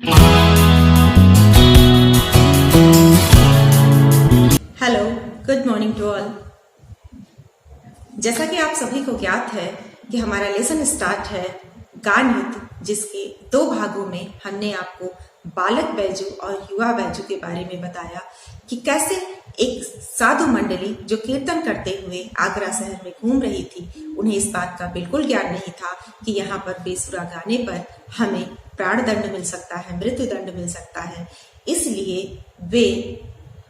Hello, good morning to all. जैसा कि आप सभी को ज्ञात है कि हमारा लेसन स्टार्ट है गान युद्ध, जिसके 2 भागों में हमने आपको बालक बैजू और युवा बैजू के बारे में बताया कि कैसे एक साधु मंडली जो कीर्तन करते हुए आगरा शहर में घूम रही थी, उन्हें इस बात का बिल्कुल ज्ञान नहीं था कि यहाँ पर बेसुरा गाने पर हमें प्राण दंड मिल सकता है, मृत्यु दंड मिल सकता है। इसलिए वे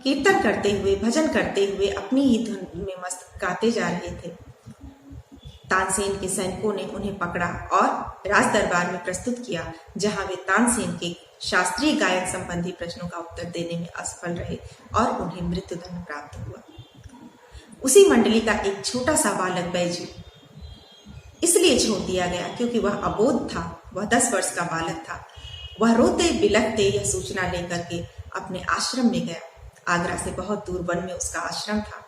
कीर्तन करते हुए, भजन करते हुए अपनी ही धुन में मस्त गाते जा रहे थे। तानसेन के सैनिकों ने उन्हें पकड़ा और राज दरबार में प्रस्तुत किया, जहां वे तानसेन के शास्त्रीय गायन संबंधी प्रश्नों का उत्तर देने में असफल रहे और उन्हें मृत्युदंड प्राप्त हुआ। उसी मंडली का एक छोटा सा बालक बैजू इसलिए छोड़ दिया गया क्योंकि वह अबोध था, वह 10 वर्ष का बालक था। वह रोते बिलखते यह सूचना लेकर के अपने आश्रम में गया। आगरा से बहुत दूर वन में उसका आश्रम था।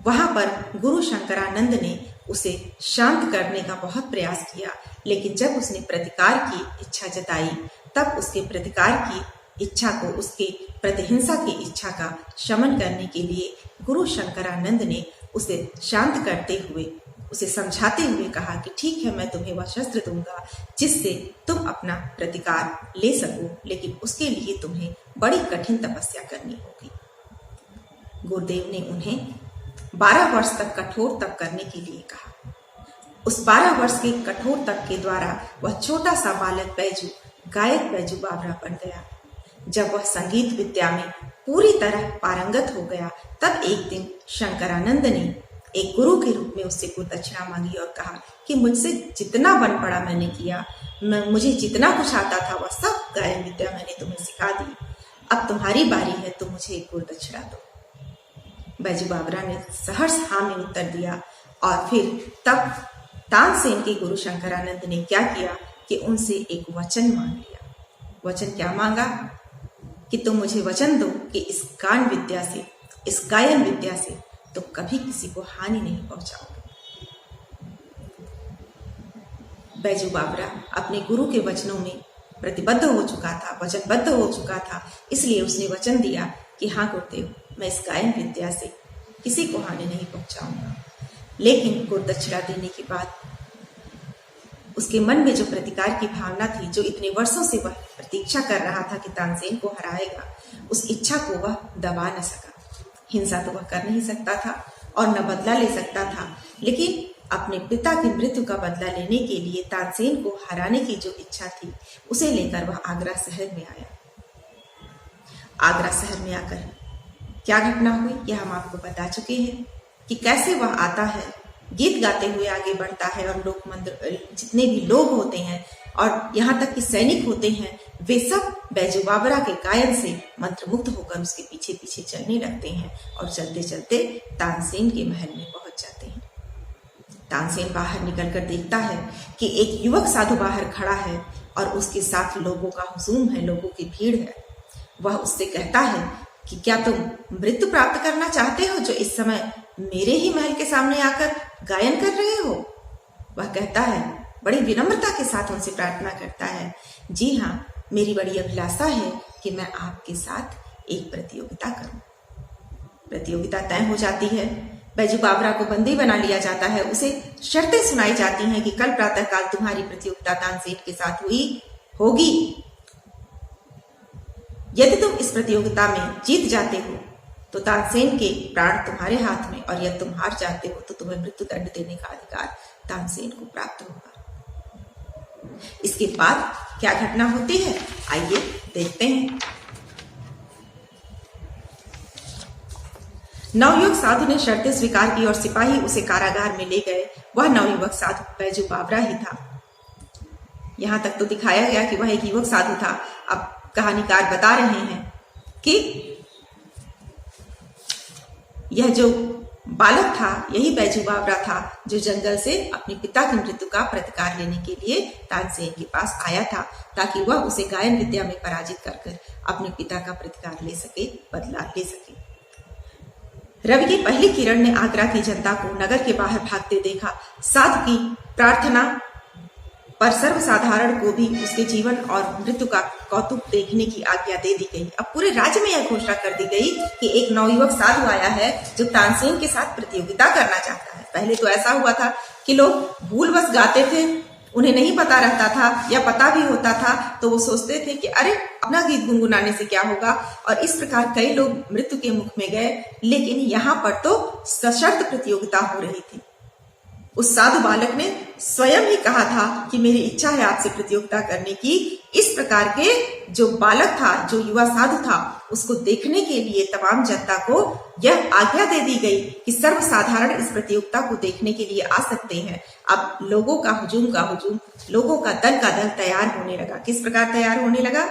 वहां पर गुरु शंकरानंद ने उसे शांत करने का बहुत प्रयास किया, लेकिन जब उसने प्रतिकार की इच्छा जताई, तब उसके प्रतिकार की इच्छा को, उसके प्रतिहिंसा की इच्छा का शमन करने के लिए गुरु शंकरानंद ने उसे शांत करते हुए, उसे समझाते हुए कहा कि ठीक है, मैं तुम्हें वह शस्त्र दूंगा जिससे तुम अपना प्रतिकार ले सको, लेकिन उसके लिए तुम्हें बड़ी कठिन तपस्या करनी होगी। गुरुदेव ने उन्हें 12 वर्ष तक कठोर तप करने के लिए कहा। उस 12 वर्ष के कठोर तप के द्वारा वह छोटा सा बालक बैजू गायक बैजू बावरा बन गया। जब वह संगीत विद्या में पूरी तरह पारंगत हो गया, तब एक दिन शंकरानंद ने एक गुरु के रूप में उससे कुछ दक्षिणा मांगी और कहा कि मुझसे जितना बन पड़ा मैंने किया, मुझे जितना कुछ आता था वह सब गायन विद्या मैंने तुम्हें सिखा दी। अब तुम्हारी बारी है, तो मुझे एक गुरु दक्षिणा दो। बैजू बावरा ने सहर्ष हाँ में उत्तर दिया और फिर तब तानसेन के गुरु शंकरानंद ने क्या किया कि उनसे एक वचन मांग लिया। वचन क्या मांगा कि तुम मुझे वचन दो कि इस गान विद्या से, इस गायन विद्या से तुम कभी किसी को हानि नहीं पहुंचाओगे। बैजू बावरा अपने गुरु के वचनों में प्रतिबद्ध हो चुका था, वचनबद्ध हो चुका था, इसलिए उसने वचन दिया कि हाँ गुरुदेव, मैं इस गायन विद्या से किसी को हानि नहीं पहुंचाऊंगा। लेकिन गुरु दक्षिणा देने के बाद उसके मन में जो प्रतिकार की भावना थी, जो इतने वर्षों से वह प्रतीक्षा कर रहा था कि तानसेन को हराएगा, उस इच्छा को वह दबा न सका। हिंसा तो वह कर नहीं सकता था और न बदला ले सकता था, लेकिन अपने पिता की मृत्यु का बदला लेने के लिए तानसेन को हराने की जो इच्छा थी, उसे लेकर वह आगरा शहर में आया। आगरा शहर में आकर क्या घटना हुई, यह हम आपको बता चुके हैं कि कैसे वह आता है, गीत गाते हुए आगे बढ़ता है और लोक मंत्र, जितने भी लोग होते हैं और यहाँ तक कि सैनिक होते हैं, वे सब बैजू बावरा के गायन से मंत्रमुग्ध होकर उसके पीछे पीछे चलने लगते हैं और चलते चलते तानसेन के महल में पहुंच जाते हैं। तानसेन बाहर निकलकर देखता है कि एक युवक साधु बाहर खड़ा है और उसके साथ लोगों का हुजूम है, लोगों की भीड़ है। वह उससे कहता है कि क्या तुम मृत्यु प्राप्त करना चाहते हो, जो इस समय मेरे ही महल के सामने आकर गायन कर रहे हो? वह कहता है, बड़ी विनम्रता के साथ उनसे प्रार्थना करता है, जी हाँ, मेरी बड़ी अभिलाषा है कि मैं आपके साथ एक प्रतियोगिता करूं। प्रतियोगिता तय हो जाती है। बैजू बावरा को बंदी बना लिया जाता है। उसे शर्तें सुनाई जाती हैं कि कल प्रातःकाल तुम्हारी प्रतियोगिता तानसेन के साथ होगी। यदि तुम इस प्रतियोगिता में जीत जाते हो तो तानसेन के प्राण तुम्हारे हाथ में, और यदि तुम हार जाते हो तो तुम्हें मृत्यु दंड देने का अधिकार तानसेन को प्राप्त होगा। इसके बाद क्या घटना होती है, आइए देखते हैं। नवयुवक साधु ने शर्तें स्वीकार की और सिपाही उसे कारागार में ले गए। वह नवयुवक साधु बैजू बावरा ही था। यहां तक तो दिखाया गया कि वह एक युवक साधु था। अब कहानीकार बता रहे हैं कि यह जो बालक था, यही बैजू बावरा था, जो जंगल से अपने पिता की मृत्यु का प्रतिकार लेने के लिए तानसेन के पास आया था, ताकि वह उसे गायन विद्या में पराजित कर अपने पिता का प्रतिकार ले सके, बदला ले सके। रवि की पहली किरण ने आगरा की जनता को नगर के बाहर भागते देखा। साधु की प्रार्थना पर सर्वसाधारण को भी उसके जीवन और मृत्यु का कौतुक देखने की आज्ञा दे दी गई। अब पूरे राज्य में यह घोषणा कर दी गई कि एक नवयुवक साधु आया है जो तानसेन के साथ प्रतियोगिता करना चाहता है। पहले तो ऐसा हुआ था कि लोग भूलवश गाते थे, उन्हें नहीं पता रहता था, या पता भी होता था तो वो सोचते थे कि अरे अपना गीत गुनगुनाने से क्या होगा, और इस प्रकार कई लोग मृत्यु के मुख में गए। लेकिन यहाँ पर तो सशर्त प्रतियोगिता हो रही थी। उस साधु बालक ने स्वयं ही कहा था कि मेरी इच्छा है आपसे प्रतियोगिता करने की। इस प्रकार के जो बालक था, जो युवा साधु था, उसको देखने के लिए तमाम जनता को यह आज्ञा दे दी गई कि सर्वसाधारण इस प्रतियोगिता को देखने के लिए आ सकते हैं। अब लोगों का हुजूम, लोगों का दल तैयार होने लगा। किस प्रकार तैयार होने लगा?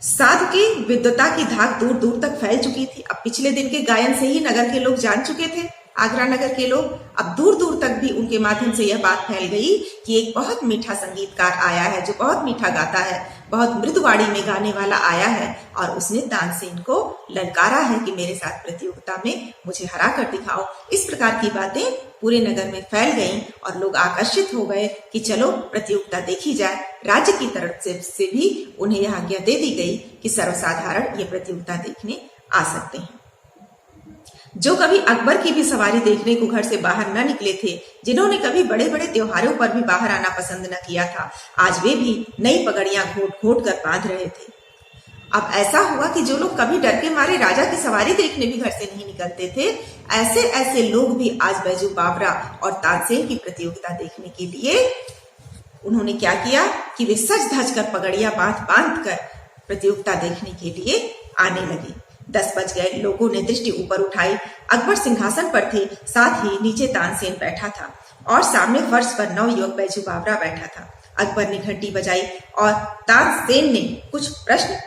साधु की विद्वता की धाक दूर दूर तक फैल चुकी थी। अब पिछले दिन के गायन से ही नगर के लोग जान चुके थे, आगरा नगर के लोग। अब दूर दूर तक भी उनके माध्यम से यह बात फैल गई कि एक बहुत मीठा संगीतकार आया है जो बहुत मीठा गाता है, बहुत मृदुवाणी में गाने वाला आया है, और उसने तानसेन को ललकारा है कि मेरे साथ प्रतियोगिता में मुझे हरा कर दिखाओ। इस प्रकार की बातें पूरे नगर में फैल गईं और लोग आकर्षित हो गए कि चलो प्रतियोगिता देखी जाए। राज्य की तरफ से भी उन्हें यह आज्ञा दे दी गई कि सर्वसाधारण ये प्रतियोगिता देखने आ सकते हैं। जो कभी अकबर की भी सवारी देखने को घर से बाहर न निकले थे, जिन्होंने कभी बड़े बड़े त्योहारों पर भी बाहर आना पसंद न किया था, आज वे भी नई पगड़ियां घोट घोट कर बांध रहे थे। अब ऐसा हुआ कि जो लोग कभी डर के मारे राजा की सवारी देखने भी घर से नहीं निकलते थे, ऐसे ऐसे लोग भी आज बैजू बावरा और तानसेन की प्रतियोगिता देखने के लिए उन्होंने क्या किया कि वे सज धज कर पगड़ियां बांध कर प्रतियोगिता देखने के लिए आने लगे। 10 बज गए। लोगों ने दृष्टि ऊपर उठाई। अकबर सिंहासन पर थे, साथ ही नीचे तानसेन बैठा था और सामने फर्श पर नवयुवक बैजू बावरा बैठा था। अकबर ने घंटी बजाई और तानसेन ने कुछ प्रश्न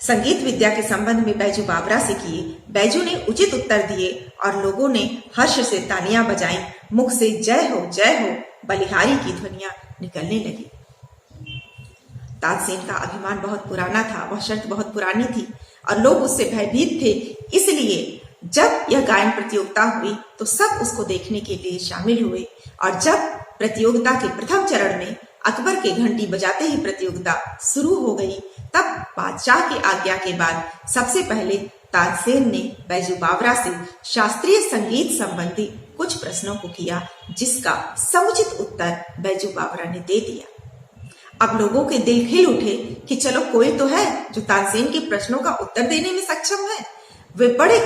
संगीत विद्या के संबंध में बैजू बावरा से किए। बैजू ने उचित उत्तर दिए और लोगों ने हर्ष से तालियां बजाई। मुख से जय हो बलिहारी की ध्वनियां निकलने लगी। तानसेन का अभिमान बहुत पुराना था, वह शर्त बहुत पुरानी थी और लोग उससे भयभीत थे। इसलिए जब यह गायन प्रतियोगिता हुई तो सब उसको देखने के लिए शामिल हुए, और जब प्रतियोगिता के प्रथम चरण में अकबर के घंटी बजाते ही प्रतियोगिता शुरू हो गई, तब बादशाह की आज्ञा के बाद सबसे पहले तानसेन ने बैजू बावरा से शास्त्रीय संगीत संबंधी कुछ प्रश्नों को किया, जिसका समुचित उत्तर बैजू बावरा ने दे दिया। अब लोगों के दिल खिल उठे कि चलो कोई तो है जो तानसेन के प्रश्नों का उत्तर देने में सक्षम है। वे बड़े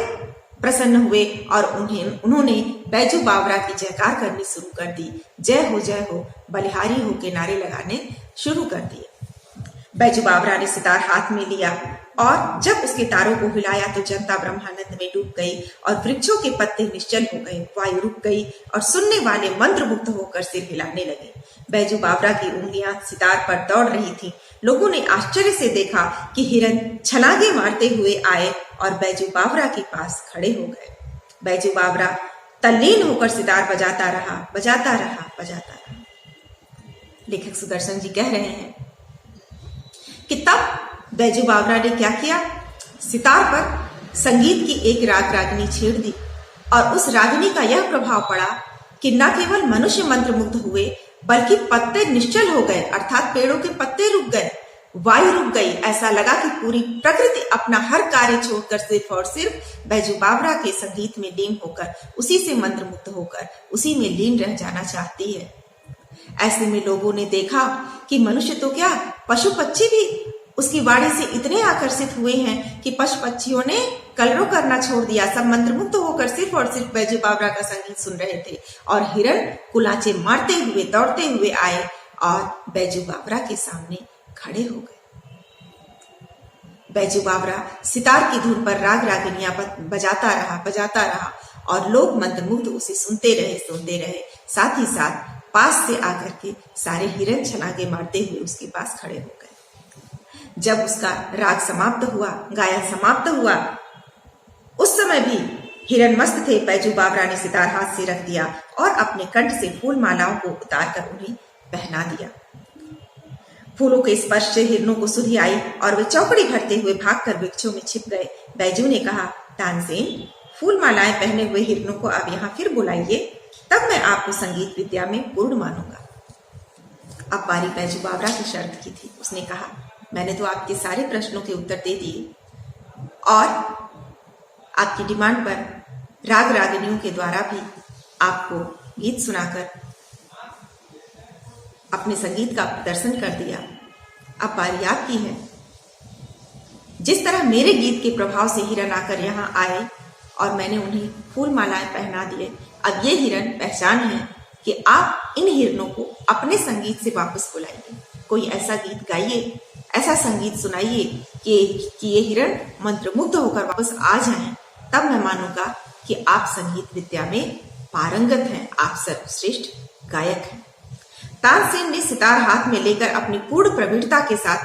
प्रसन्न हुए और उन्होंने बैजू बावरा की जयकार करनी शुरू कर दी। जय हो बलिहारी हो के नारे लगाने शुरू कर दिए। बैजू बावरा ने सितार हाथ में लिया और जब उसके तारों को हिलाया तो जनता ब्रह्मानंद में डूब गई और वृक्षों के पत्ते निश्चल हो गए, वायु रुक गई और सुनने वाले मंत्रमुग्ध होकर सिर हिलाने लगे। बैजू बावरा की उंगलियां सितार पर दौड़ रही थीं। लोगों ने आश्चर्य से देखा कि हिरन छलांगे मारते हुए आए और बैजू बावरा के पास खड़े हो गए। बैजू बावरा तल्लीन होकर सितार बजाता रहा। लेखक सुदर्शन जी कह रहे हैं कि तब बैजू बावरा ने क्या किया, सितार पर संगीत की एक रागिनी छेड़ दी और उस रागिनी का यह प्रभाव पड़ा कि न केवल मनुष्य मंत्रमुग्ध हुए बल्कि पत्ते निश्चल हो गए, अर्थात पेड़ों के पत्ते रुक गए, वायु रुक गई। ऐसा लगा कि पूरी प्रकृति अपना हर कार्य छोड़कर सिर्फ और सिर्फ बैजू बावरा के संगीत में लीन होकर, उसी से मंत्रमुग्ध होकर, उसी में लीन रह जाना चाहती है। ऐसे में लोगों ने देखा कि मनुष्य तो क्या, पशु पक्षी भी उसकी वाणी से इतने आकर्षित हुए हैं कि पशु पक्षियों ने कलरव करना छोड़ दिया। सब मंत्रमुग्ध होकर सिर्फ और सिर्फ बैजू बावरा का संगीत सुन रहे थे और हिरन कुलाचे मारते हुए दौड़ते हुए आए और बैजू बावरा के सामने खड़े हो गए। बैजू बावरा सितार की धुन पर राग रागिनियां बजाता रहा और लोग मंत्रमुग्ध उसे सुनते रहे। साथ ही साथ पास से आकर के सारे हिरन छलांगे मारते हुए उसके पास खड़े हो गए। जब उसका राग समाप्त हुआ, गायन समाप्त हुआ, उस समय भी हिरन मस्त थे। बैजू बावरा ने सितार हाथ से रख दिया और अपने कंठ से फूल मालाओं को उतारकर उन्हें पहना दिया। फूलों के स्पर्श से हिरनों को सुधि आई और वे चौकड़ी भरते हुए भागकर वृक्षों में छिप गए। बैजू ने कहा, तानसेन, फूल मालाएं पहने हुए हिरनों को अब यहाँ फिर बुलाइए, तब मैं आपको संगीत विद्या में पूर्ण मानूंगा। अब बारी बैजू बावरा की शर्त की थी। उसने कहा, मैंने तो आपके सारे प्रश्नों के उत्तर दे दिए और आपकी डिमांड पर राग रागिनियों के द्वारा भी आपको गीत सुनाकर अपने संगीत का प्रदर्शन कर दिया। अब बारी आपकी है। जिस तरह मेरे गीत के प्रभाव से हिरन आकर यहाँ आए और मैंने उन्हें फूल मालाएं पहना दिए, अब ये हिरन पहचान है कि आप इन हिरनों को अपने संगीत से वापस बुलाइए। कोई ऐसा गीत गाइए, ऐसा संगीत सुनाइए कि ये हिरण मंत्रमुग्ध होकर वापस आ जाएं। तब मैं मानूंगा कि आप संगीत विद्या में पारंगत हैं, आप सर्वश्रेष्ठ गायक हैं। तानसेन ने सितार हाथ में लेकर अपनी पूर्ण प्रवीणता के साथ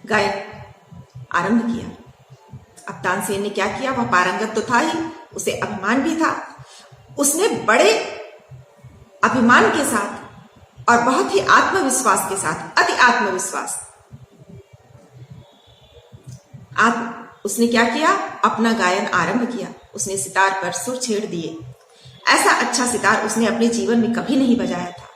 गायन आरंभ किया। अब तानसेन ने क्या किया? वह पारंगत तो था ही, उसे अभिमान भी था। उसने बड़े अभिमान के साथ और बहुत ही आत्मविश्वास के साथ, अति आत्मविश्वास, उसने क्या किया? अपना गायन आरंभ किया। उसने सितार पर सुर छेड़ दिए। ऐसा अच्छा सितार उसने अपने जीवन में कभी नहीं बजाया था।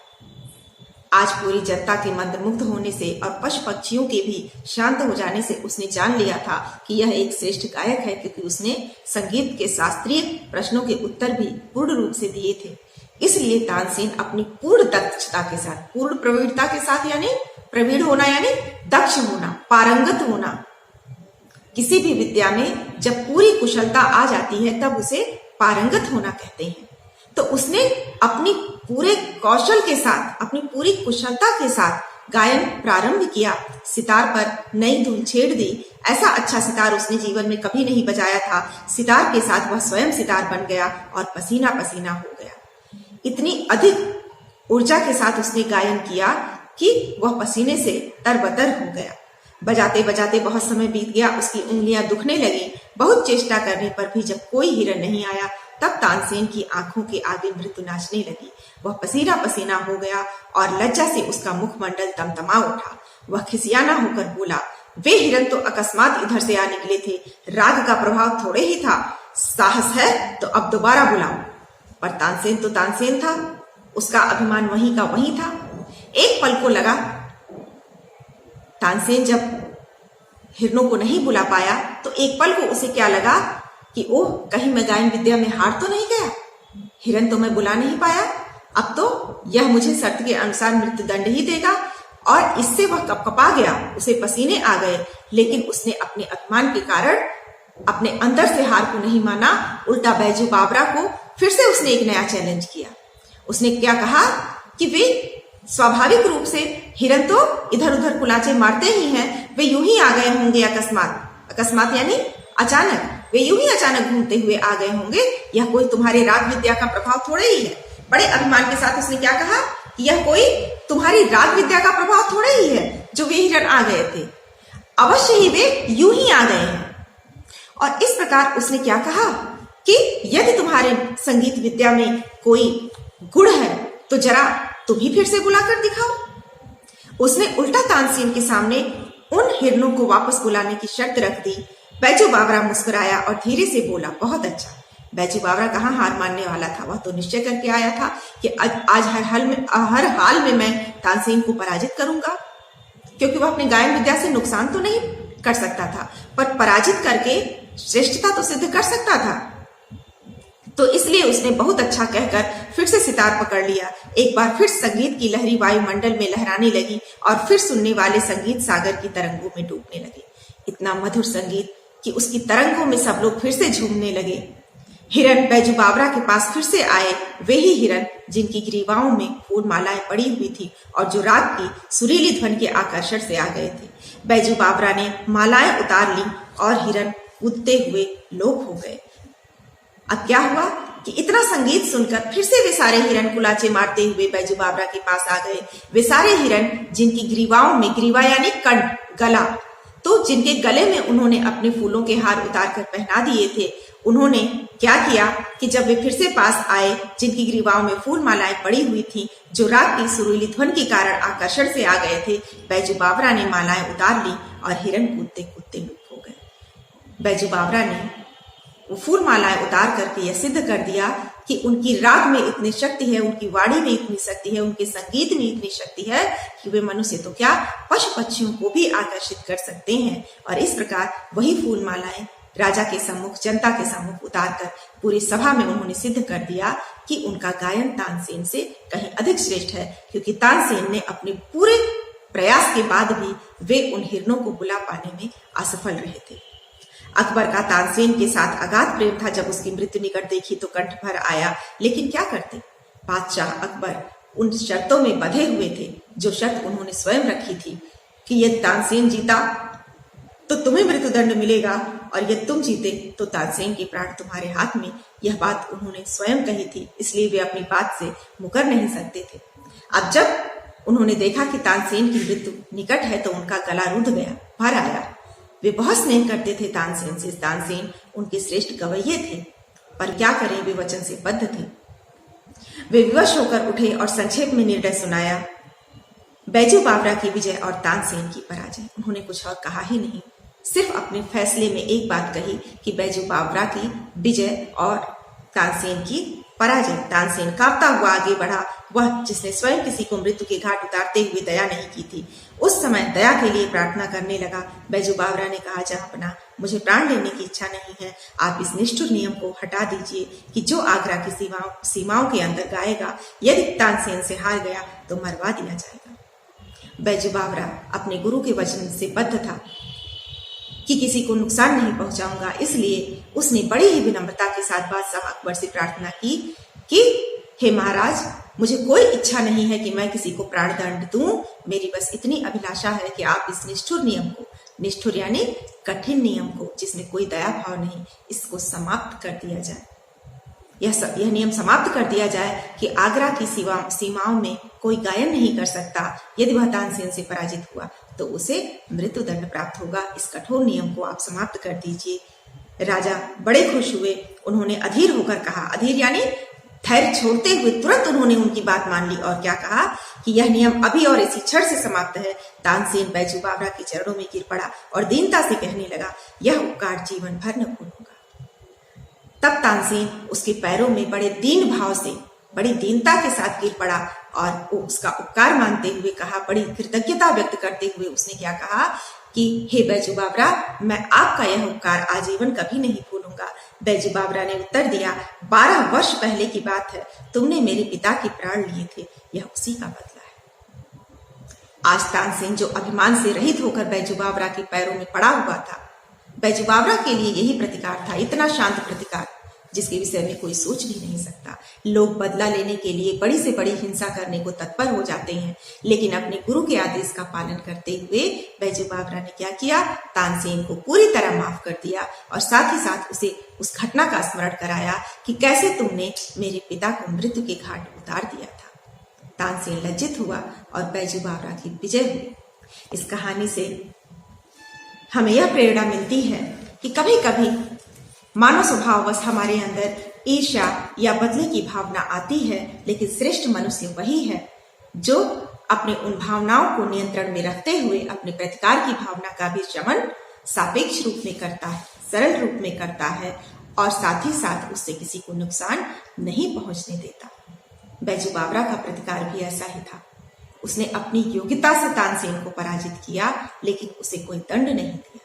आज पूरी जनता के मंत्रमुग्ध होने से और पशु पक्षियों के भी शांत हो जाने से उसने जान लिया था कि यह एक श्रेष्ठ गायक है, क्योंकि उसने संगीत के शास्त्रीय प्रश्नों के उत्तर भी पूर्ण रूप से दिए थे। इसलिए तानसेन अपनी पूर्ण दक्षता के साथ, पूर्ण प्रवीणता के साथ, यानी प्रवीण होना यानी दक्ष होना, पारंगत होना। किसी भी विद्या में जब पूरी कुशलता आ जाती है तब उसे पारंगत होना कहते हैं। तो उसने अपनी पूरे कौशल के साथ, अपनी पूरी कुशलता के साथ गायन प्रारंभ किया। सितार पर नई धुन छेड़ दी। ऐसा अच्छा सितार उसने जीवन में कभी नहीं बजाया था। सितार के साथ वह स्वयं सितार बन गया और पसीना पसीना हो गया। इतनी अधिक ऊर्जा के साथ उसने गायन किया कि वह पसीने से तरबतर हो गया। बजाते बजाते बहुत समय बीत गया। उसकी उंगलियां दुखने लगी। बहुत चेष्टा करने पर भी जब कोई हिरन नहीं आया, तब तानसेन की आंखों के आगे मृत्यु नाचने लगी। वह पसीना पसीना हो गया और लज्जा से उसका मुखमंडल तमतमा उठा। वह खिसियाना होकर बोला, वे हिरन तो अकस्मात इधर से आ निकले थे, राग का प्रभाव थोड़े ही था। साहस है तो अब दोबारा बुलाओ। पर तानसेन तो तानसेन था, उसका अभिमान वहीं का वहीं था। एक पल को लगा, तानसेन जब हिरनों को नहीं बुला पाया तो एक पल को उसे क्या लगा कि ओह, कहीं मैं गायन विद्या में हार तो नहीं गया। हिरन तो मैं बुला नहीं पाया, अब तो यह मुझे शर्त के अनुसार मृत्युदंड ही देगा। और इससे वह कपकपा गया, उसे पसीने आ गए। लेकिन उसने अपने अभिमान के कारण अपने अंदर से हार को नहीं माना, उल्टा बैजू बावरा को फिर से उसने एक नया चैलेंज किया। उसने क्या कहा कि वे स्वाभाविक रूप से हिरन तो इधर उधर कुलाचे मारते ही हैं, वे यूं ही आ गए होंगे अकस्मात। अकस्मात यानी अचानक, वे यूं ही अचानक घूमते हुए आ गए होंगे। यह कोई तुम्हारे राग विद्या का प्रभाव थोड़े ही है। बड़े अभिमान के साथ उसने क्या कहा कि यह कोई तुम्हारी राग विद्या का प्रभाव थोड़े ही है जो वे हिरन आ गए थे। अवश्य ही वे यूं ही आ गए हैं। और इस प्रकार उसने क्या कहा कि यदि तुम्हारे संगीत विद्या में कोई गुण है तो जरा तुम ही फिर से बुलाकर दिखाओ। उसने उल्टा तानसेन के सामने उन हिरनों को वापस बुलाने की शर्त रख दी। बैजू बावरा मुस्कुराया और धीरे से बोला, बहुत अच्छा। बैजू बावरा कहाँ हार मानने वाला था। वह तो निश्चय करके आया था कि आज हर हाल में मैं तानसेन को पराजित करूंगा, क्योंकि वह अपने गायन विद्या से नुकसान तो नहीं कर सकता था, पर पराजित करके श्रेष्ठता तो सिद्ध कर सकता था। तो इसलिए उसने बहुत अच्छा कहकर फिर से सितार पकड़ लिया। एक बार फिर संगीत की लहरी वायुमंडल में लहराने लगी और फिर सुनने वाले संगीत सागर की तरंगों में डूबने लगे। इतना मधुर संगीत कि उसकी तरंगों में सब लोग फिर से झूमने लगे। हिरन बैजू बावरा के पास फिर से आए, वे ही हिरन जिनकी ग्रीवाओं में फूल मालाएं पड़ी हुई थी और जो रात की सुरीली ध्वनि के आकर्षण से आ गए थे। बैजू बावरा ने मालाएं उतार ली और हिरन कूदते हुए लोप हो गए। अब क्या हुआ कि इतना संगीत सुनकर फिर से वे सारे हिरन कुलाचे मारते हुए बैजू बावरा के पास आ गए। वे सारे हिरन जिनकी ग्रीवाओं में, ग्रीवा यानी कंठ, गला, तो जिनके गले में उन्होंने अपने फूलों के हार उतार कर पहना दिए थे, उन्होंने क्या किया कि जब वे फिर से पास आए, जिनकी ग्रीवाओं में फूल मालाएं पड़ी हुई थी, जो रात की सुरीली ध्वनि के कारण आकर्षण से आ गए थे, बैजू बावरा ने मालाएं उतार ली और हिरन कूदते कूदते लुप्त हो गए। बैजू बावरा ने वो फूल मालाएं उतार करके यह सिद्ध कर दिया कि उनकी राग में इतनी शक्ति है, उनकी वाणी में इतनी शक्ति है, उनके संगीत में इतनी शक्ति है कि वे मनुष्य तो क्या पशु पक्षियों को भी आकर्षित कर सकते हैं। और इस प्रकार वही फूल मालाएं राजा के सम्मुख, जनता के सम्मुख उतारकर पूरी सभा में उन्होंने सिद्ध कर दिया कि उनका गायन तानसेन से कहीं अधिक श्रेष्ठ है, क्योंकि तानसेन ने अपने पूरे प्रयास के बाद भी वे उन हिरणों को बुला पाने में असफल रहे थे। अकबर का तानसेन के साथ अगाध प्रेम था। जब उसकी मृत्यु निकट देखी तो कंठ भर आया, लेकिन क्या करते। बादशाह अकबर उन शर्तों में बंधे हुए थे जो शर्त उन्होंने स्वयं रखी थी कि यदि तानसेन जीता तो तुम्हें मृत्युदंड मिलेगा और यदि तुम जीते तो तानसेन के प्राण तुम्हारे हाथ में। यह बात उन्होंने स्वयं कही थी, इसलिए वे अपनी बात से मुकर नहीं सकते थे। अब जब उन्होंने देखा कि तानसेन की मृत्यु निकट है तो उनका गला रुंध गया, भर आया। वे बहुत स्नेह करते थे तानसेन से। तानसेन उनके श्रेष्ठ गवैये थे, पर क्या करें, वे वचन से बद्ध थे। वे विवश होकर उठे और संक्षेप में निर्णय सुनाया, बैजू बावरा की विजय और तानसेन की पराजय। उन्होंने कुछ और कहा ही नहीं, सिर्फ अपने फैसले में एक बात कही कि बैजू बावरा की विजय और तानसेन की पराजय। तानसेन कांपता हुआ आगे बढ़ा, वह जिसने स्वयं किसी को मृत्यु के घाट उतारते हुए दया नहीं की थी, उस समय दया के लिए प्रार्थना करने लगा। बैजू बावरा ने कहा, जहांपना, मुझे प्राण लेने की इच्छा नहीं है। आप इस निष्ठुर नियम को हटा दीजिए कि जो आगरा की सीमाओं के अंदर गाएगा, यदि तानसेन से हार गया तो मरवा दिया जाएगा। बैजू बावरा अपने गुरु के वचन से बद्ध था कि किसी को नुकसान नहीं पहुंचाऊंगा, इसलिए उसने बड़ी ही विनम्रता के साथ बादशाह अकबर से प्रार्थना की कि हे महाराज, मुझे कोई इच्छा नहीं है कि मैं किसी को प्राण दंड दूं। मेरी बस इतनी अभिलाषा है कि आप इस निष्ठुर नियम को, निष्ठुर यानी कठिन नियम को जिसमें कोई दया भाव नहीं, इसको समाप्त कर दिया जाए। यह नियम समाप्त कर दिया जाए कि आगरा की सीमाओं में कोई गायन नहीं कर सकता। यदि वह तानसेन से पराजित हुआ तो उसे मृत्युदंड प्राप्त होगा। इस कठोर नियम को आप समाप्त कर दीजिए। राजा बड़े खुश हुए। उन्होंने अधीर होकर कहा, अधीर यानी धैर्य छोड़ते हुए तुरंत उन्होंने उनकी बात मान ली और क्या कहा कि यह नियम अभी और इसी क्षण से समाप्त है। तानसेन बैजू बावरा के चरणों में गिर पड़ा और दीनता से कहने लगा, यह उपकार जीवन भर न भूलूंगा। तब तानसेन उसके पैरों में बड़े दीन भाव से, बड़ी दीनता के साथ गिर पड़ा और उसका उपकार मानते हुए कहा, बड़ी कृतज्ञता व्यक्त करते हुए उसने क्या कहा कि हे बैजू बावरा, मैं आपका यह उपकार आजीवन कभी नहीं भूलूंगा। बैजू बावरा ने उत्तर दिया, 12 वर्ष पहले की बात है, तुमने मेरे पिता के प्राण लिए थे, यह उसी का बदला है। आज तानसेन जो अभिमान से रहित होकर बैजू बावरा के पैरों में पड़ा हुआ था, बैजू बावरा के लिए यही प्रतिकार था, इतना शांत प्रतिकार जिसके विषय में कोई सोच भी नहीं सकता। लोग बदला लेने के लिए बड़ी से बड़ी हिंसा करने को तत्पर हो जाते हैं, लेकिन अपने गुरु के आदेश का पालन करते हुए बैजू बावरा ने क्या किया, तानसेन को पूरी तरह माफ कर दिया और साथ ही साथ उसे उस घटना का स्मरण कराया कि कैसे तुमने मेरे पिता को मृत्यु के घाट उतार दिया था। तानसेन लज्जित हुआ और बैजू बावरा की विजय हुई। इस कहानी से हमें यह प्रेरणा मिलती है कि कभी कभी मानव स्वभाववश हमारे अंदर ईर्ष्या या बदले की भावना आती है, लेकिन श्रेष्ठ मनुष्य वही है जो अपने उन भावनाओं को नियंत्रण में रखते हुए अपने प्रतिकार की भावना का भी शमन सापेक्ष रूप में करता है, सरल रूप में करता है और साथ ही साथ उससे किसी को नुकसान नहीं पहुंचने देता। बैजू बावरा का प्रतिकार भी ऐसा ही था। उसने अपनी योग्यता से तानसेन को पराजित किया, लेकिन उसे कोई दंड नहीं दिया।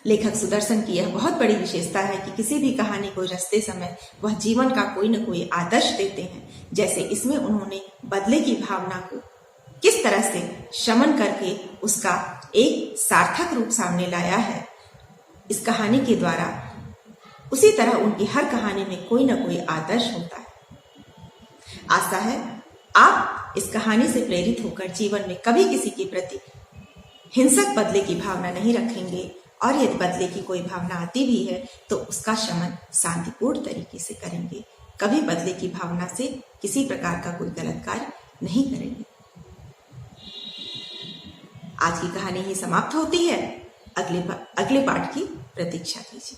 लेखक सुदर्शन की यह बहुत बड़ी विशेषता है कि किसी भी कहानी को रचते समय वह जीवन का कोई न कोई आदर्श देते हैं। जैसे इसमें उन्होंने बदले की भावना को किस तरह से शमन करके उसका एक सार्थक रूप सामने लाया है इस कहानी के द्वारा, उसी तरह उनकी हर कहानी में कोई न कोई आदर्श होता है। आशा है आप इस कहानी से प्रेरित होकर जीवन में कभी किसी के प्रति हिंसक बदले की भावना नहीं रखेंगे और यदि बदले की कोई भावना आती भी है तो उसका शमन शांतिपूर्ण तरीके से करेंगे। कभी बदले की भावना से किसी प्रकार का कोई गलत कार्य नहीं करेंगे। आज की कहानी ही समाप्त होती है। अगले पाठ की प्रतीक्षा कीजिए।